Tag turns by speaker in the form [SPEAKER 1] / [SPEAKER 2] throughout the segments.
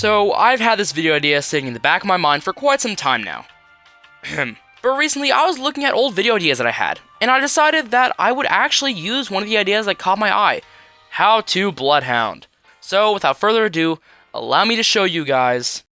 [SPEAKER 1] So, I've had this video idea sitting in the back of my mind for quite some time now. But recently, I was looking at old video ideas that I had, and I decided that I would actually use one of the ideas that caught my eye. How to Bloodhound. So, without further ado, allow me to show you guys.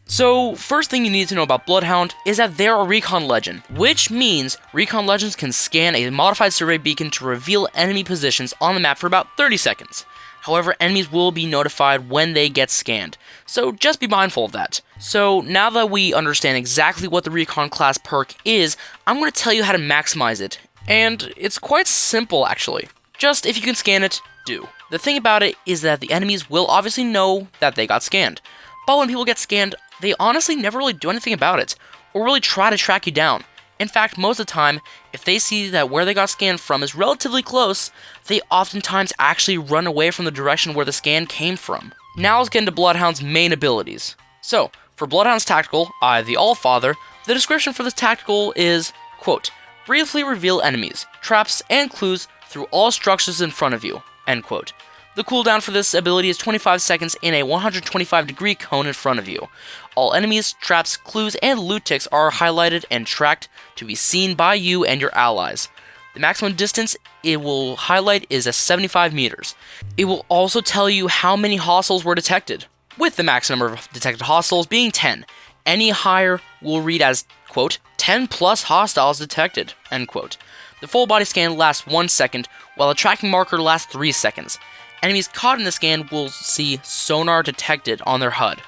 [SPEAKER 1] So, first thing you need to know about Bloodhound is that they're a recon legend, which means recon legends can scan a modified survey beacon to reveal enemy positions on the map for about 30 seconds. However, enemies will be notified when they get scanned, so just be mindful of that. So, now that we understand exactly what the recon class perk is, I'm going to tell you how to maximize it, and it's quite simple actually. Just if you can scan it, do. The thing about it is that the enemies will obviously know that they got scanned, but when people get scanned, they honestly never really do anything about it, or really try to track you down. In fact, most of the time, if they see that where they got scanned from is relatively close, they oftentimes actually run away from the direction where the scan came from. Now let's get into Bloodhound's main abilities. So, for Bloodhound's tactical, the Allfather, the description for this tactical is, quote, briefly reveal enemies, traps, and clues through all structures in front of you, end quote. The cooldown for this ability is 25 seconds in a 125-degree cone in front of you. All enemies, traps, clues, and loot ticks are highlighted and tracked to be seen by you and your allies. The maximum distance it will highlight is 75 meters. It will also tell you how many hostiles were detected, with the max number of detected hostiles being 10. Any higher will read as, quote, 10 plus hostiles detected, end quote. The full body scan lasts 1 second, while the tracking marker lasts 3 seconds. Enemies caught in the scan will see sonar detected on their HUD.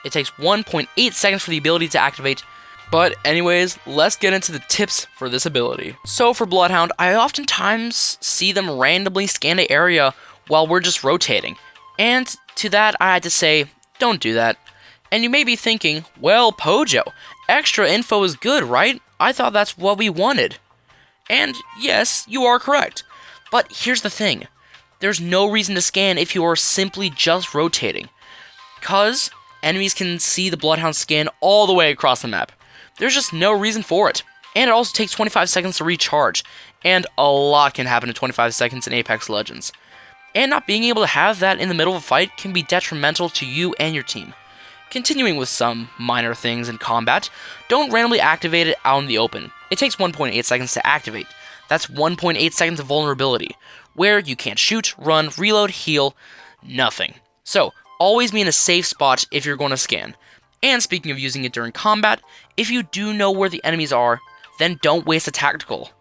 [SPEAKER 1] It takes 1.8 seconds for the ability to activate, but anyways, let's get into the tips for this ability. So for Bloodhound, I oftentimes see them randomly scan an area while we're just rotating, and to that I had to say, don't do that. And you may be thinking, well Pojo, extra info is good, right? I thought that's what we wanted. And yes, you are correct, but here's the thing. There's no reason to scan if you are simply just rotating, cause enemies can see the Bloodhound scan all the way across the map. There's just no reason for it. And it also takes 25 seconds to recharge, and a lot can happen in 25 seconds in Apex Legends. And not being able to have that in the middle of a fight can be detrimental to you and your team. Continuing with some minor things in combat, don't randomly activate it out in the open. It takes 1.8 seconds to activate. That's 1.8 seconds of vulnerability, where you can't shoot, run, reload, heal, nothing. So, always be in a safe spot if you're going to scan. And speaking of using it during combat, if you do know where the enemies are, then don't waste a tactical.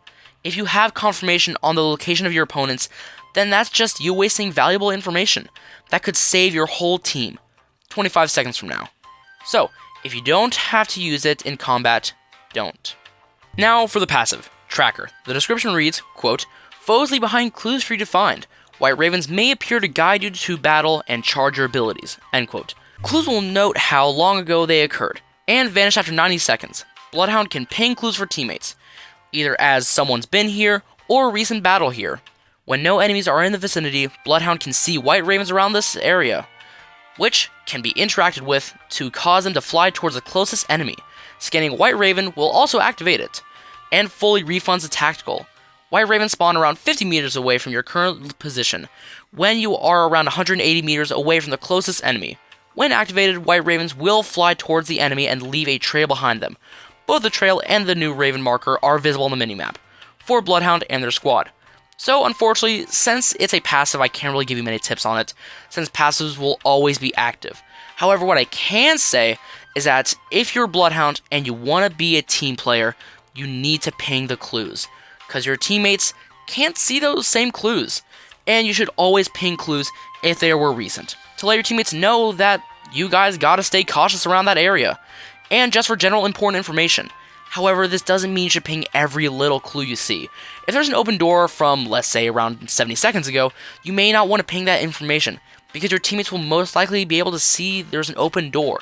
[SPEAKER 1] If you have confirmation on the location of your opponents, then that's just you wasting valuable information that could save your whole team 25 seconds from now. So, if you don't have to use it in combat, don't. Now for the passive, Tracker. The description reads, quote, foes leave behind clues for you to find. White ravens may appear to guide you to battle and charge your abilities, end quote. Clues will note how long ago they occurred, and vanish after 90 seconds. Bloodhound can ping clues for teammates, either as someone's been here, or a recent battle here. When no enemies are in the vicinity, Bloodhound can see white ravens around this area, which can be interacted with to cause them to fly towards the closest enemy. Scanning white raven will also activate it, and fully refunds the tactical. White ravens spawn around 50 meters away from your current position, when you are around 180 meters away from the closest enemy. When activated, white ravens will fly towards the enemy and leave a trail behind them. Both the trail and the new raven marker are visible on the minimap, for Bloodhound and their squad. So unfortunately, since it's a passive, I can't really give you many tips on it, since passives will always be active. However, what I can say is that if you're Bloodhound and you want to be a team player, you need to ping the clues, because your teammates can't see those same clues, and you should always ping clues if they were recent, to let your teammates know that you guys gotta stay cautious around that area, and just for general important information. However, this doesn't mean you should ping every little clue you see. If there's an open door from, let's say, around 70 seconds ago, you may not want to ping that information, because your teammates will most likely be able to see there's an open door.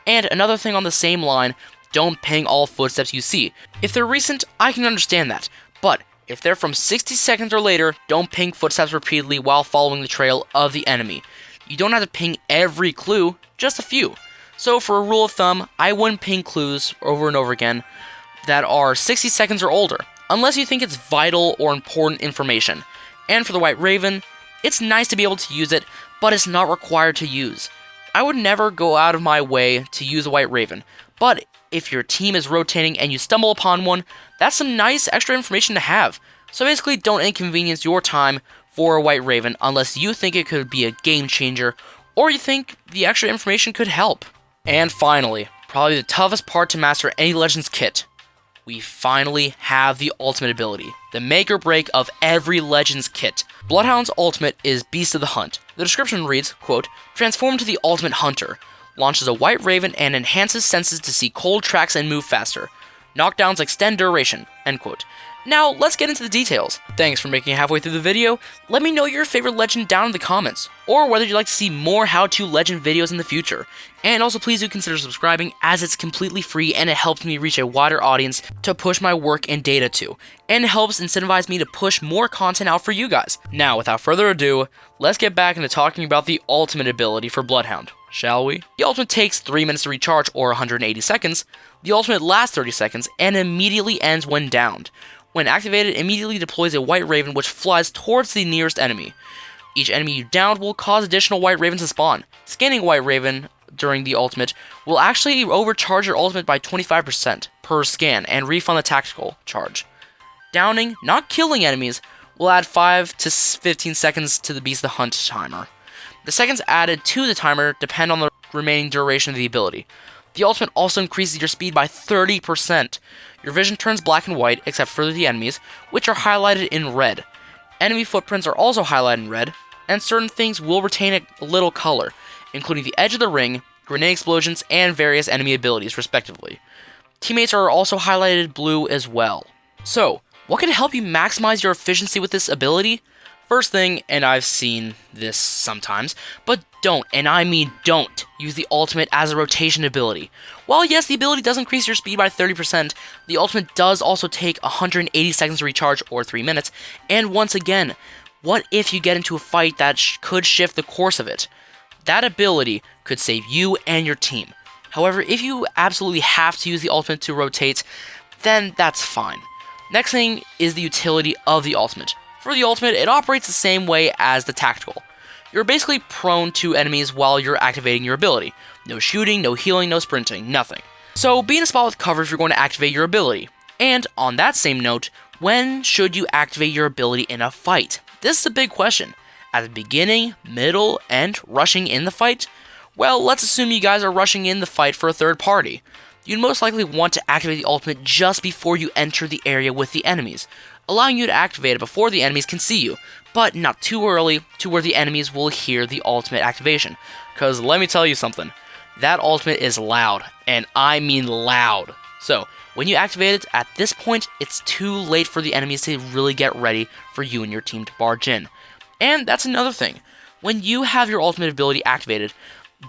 [SPEAKER 1] And another thing on the same line, don't ping all footsteps you see. If they're recent, I can understand that, but if they're from 60 seconds or later, don't ping footsteps repeatedly while following the trail of the enemy. You don't have to ping every clue, just a few. So for a rule of thumb, I wouldn't ping clues over and over again that are 60 seconds or older, unless you think it's vital or important information. And for the White Raven, it's nice to be able to use it, but it's not required to use. I would never go out of my way to use a White Raven, but if your team is rotating and you stumble upon one, that's some nice extra information to have. So basically, don't inconvenience your time for a White Raven unless you think it could be a game changer, or you think the extra information could help. And finally, probably the toughest part to master any Legends kit. We finally have the ultimate ability, the make or break of every Legends kit. Bloodhound's ultimate is Beast of the Hunt. The description reads, quote, "Transform to the ultimate hunter. Launches a White Raven and enhances senses to see cold tracks and move faster. Knockdowns extend duration," end quote. Now, let's get into the details. Thanks for making it halfway through the video. Let me know your favorite legend down in the comments, or whether you'd like to see more how-to legend videos in the future. And also please do consider subscribing, as it's completely free and it helps me reach a wider audience to push my work and data to, and it helps incentivize me to push more content out for you guys. Now, without further ado, let's get back into talking about the ultimate ability for Bloodhound, shall we? The ultimate takes 3 minutes to recharge, or 180 seconds. The ultimate lasts 30 seconds, and immediately ends when downed. When activated, it immediately deploys a White Raven which flies towards the nearest enemy. Each enemy you downed will cause additional White Ravens to spawn. Scanning White Raven during the ultimate will actually overcharge your ultimate by 25% per scan and refund the tactical charge. Downing, not killing enemies, will add 5 to 15 seconds to the Beast of the Hunt timer. The seconds added to the timer depend on the remaining duration of the ability. The ultimate also increases your speed by 30%. Your vision turns black and white, except for the enemies, which are highlighted in red. Enemy footprints are also highlighted in red, and certain things will retain a little color, including the edge of the ring, grenade explosions, and various enemy abilities, respectively. Teammates are also highlighted blue as well. So, what can help you maximize your efficiency with this ability? First thing, and I've seen this sometimes, but don't, and I mean don't, use the ultimate as a rotation ability. While yes, the ability does increase your speed by 30%, the ultimate does also take 180 seconds to recharge, or 3 minutes, and once again, what if you get into a fight that could shift the course of it? That ability could save you and your team. However, if you absolutely have to use the ultimate to rotate, then that's fine. Next thing is the utility of the ultimate. For the ultimate, it operates the same way as the tactical. You're basically prone to enemies while you're activating your ability. No shooting, no healing, no sprinting, nothing. So be in a spot with cover if you're going to activate your ability. And on that same note, when should you activate your ability in a fight? This is a big question. At the beginning, middle, and rushing in the fight? Well, let's assume you guys are rushing in the fight for a third party. You'd most likely want to activate the ultimate just before you enter the area with the enemies, allowing you to activate it before the enemies can see you, but not too early to where the enemies will hear the ultimate activation. Because let me tell you something, that ultimate is loud, and I mean loud. So, when you activate it, at this point, it's too late for the enemies to really get ready for you and your team to barge in. And that's another thing. When you have your ultimate ability activated,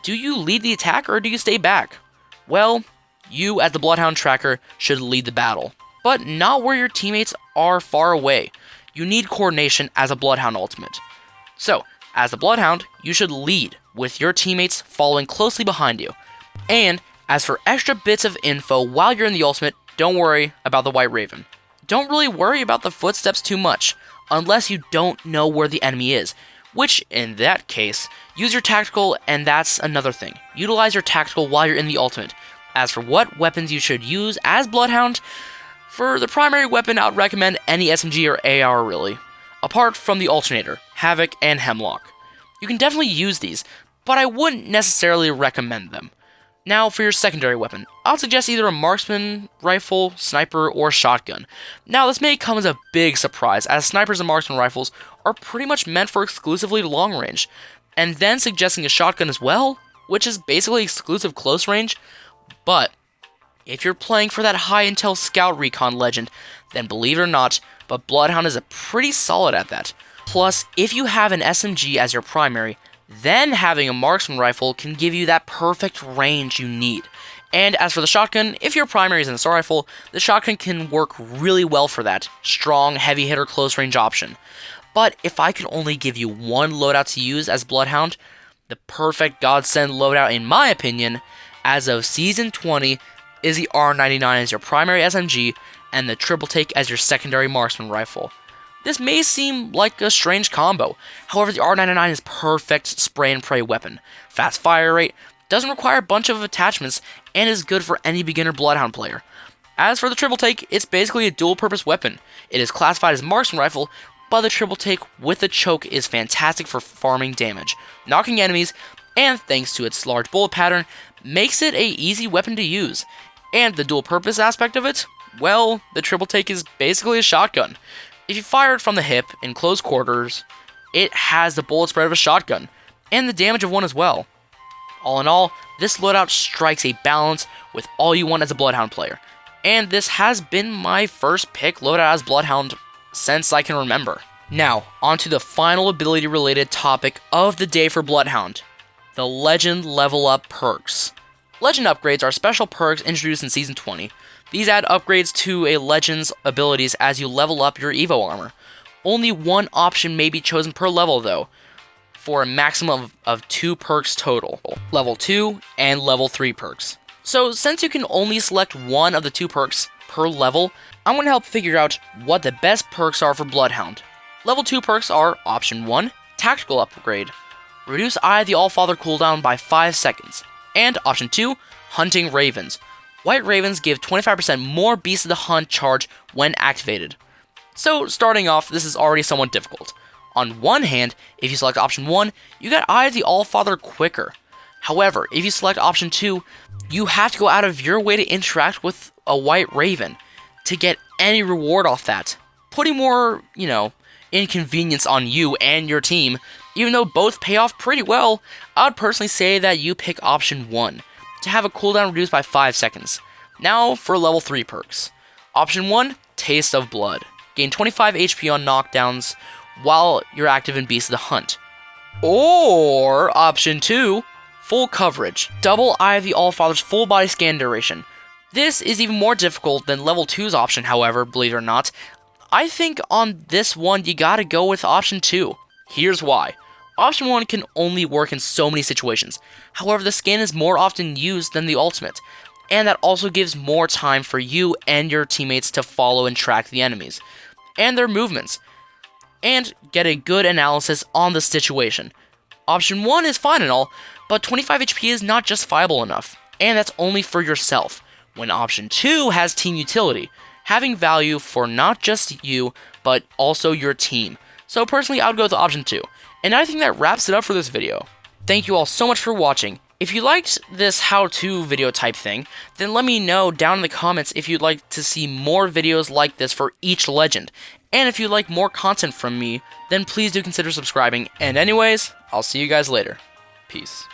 [SPEAKER 1] do you lead the attack or do you stay back? Well, you as the Bloodhound tracker should lead the battle, but not where your teammates are far away. You need coordination as a Bloodhound ultimate. So, as the Bloodhound, you should lead, with your teammates following closely behind you. And, as for extra bits of info while you're in the ultimate, don't worry about the White Raven. Don't really worry about the footsteps too much, unless you don't know where the enemy is, which, in that case, use your tactical, and that's another thing. Utilize your tactical while you're in the ultimate. As for what weapons you should use as Bloodhound, for the primary weapon, I would recommend any SMG or AR really, apart from the alternator, Havoc, and Hemlock. You can definitely use these, but I wouldn't necessarily recommend them. Now, for your secondary weapon, I'll suggest either a marksman rifle, sniper, or shotgun. Now, this may come as a big surprise, as snipers and marksman rifles are pretty much meant for exclusively long range, and then suggesting a shotgun as well, which is basically exclusive close range, but if you're playing for that high intel scout recon legend, then believe it or not, but Bloodhound is pretty solid at that. Plus, if you have an SMG as your primary, then having a marksman rifle can give you that perfect range you need. And as for the shotgun, if your primary is an assault rifle, the shotgun can work really well for that strong, heavy hitter close range option. But if I could only give you one loadout to use as Bloodhound, The perfect godsend loadout, in my opinion, as of Season 20, is the R99 as your primary SMG and the triple take as your secondary marksman rifle. This may seem like a strange combo, however the R99 is perfect spray and pray weapon, fast fire rate, doesn't require a bunch of attachments, and is good for any beginner Bloodhound player. As for the triple take, it's basically a dual purpose weapon. It is classified as a marksman rifle, but the triple take with the choke is fantastic for farming damage, knocking enemies, and thanks to its large bullet pattern, makes it a easy weapon to use. And the dual purpose aspect of it? Well, the triple take is basically a shotgun. If you fire it from the hip in close quarters, it has the bullet spread of a shotgun, and the damage of one as well. All in all, this loadout strikes a balance with all you want as a Bloodhound player, and this has been my first pick loadout as Bloodhound since I can remember. Now, onto the final ability related topic of the day for Bloodhound, the Legend Level Up perks. Legend upgrades are special perks introduced in Season 20. These add upgrades to a Legend's abilities as you level up your Evo armor. Only one option may be chosen per level though, for a maximum of 2 perks total, level 2 and level 3 perks. So since you can only select one of the 2 perks per level, I'm going to help figure out what the best perks are for Bloodhound. Level 2 perks are Option 1, Tactical Upgrade. Reduce Eye of the Allfather cooldown by 5 seconds. And Option 2, Hunting Ravens. White Ravens give 25% more Beast of the Hunt charge when activated. So starting off, this is already somewhat difficult. On one hand, if you select Option 1, you get Eye of the Allfather quicker. However, if you select Option 2, you have to go out of your way to interact with a White Raven to get any reward off that, putting more, inconvenience on you and your team. Even though both pay off pretty well, I would personally say that you pick Option 1, to have a cooldown reduced by 5 seconds. Now for level 3 perks. Option 1, Taste of Blood. Gain 25 HP on knockdowns while you're active in Beast of the Hunt. Or Option 2, Full Coverage. Double Eye of the Allfather's full body scan duration. This is even more difficult than level 2's option, however, believe it or not. I think on this one you gotta go with Option 2. Here's why. Option 1 can only work in so many situations. However, the scan is more often used than the ultimate, and that also gives more time for you and your teammates to follow and track the enemies, and their movements, and get a good analysis on the situation. Option 1 is fine and all, but 25 HP is not justifiable enough, and that's only for yourself, when Option 2 has team utility, having value for not just you, but also your team. So personally, I would go with Option 2. And I think that wraps it up for this video. Thank you all so much for watching. If you liked this how-to video type thing, then let me know down in the comments if you'd like to see more videos like this for each legend. And if you'd like more content from me, then please do consider subscribing. And anyways, I'll see you guys later. Peace.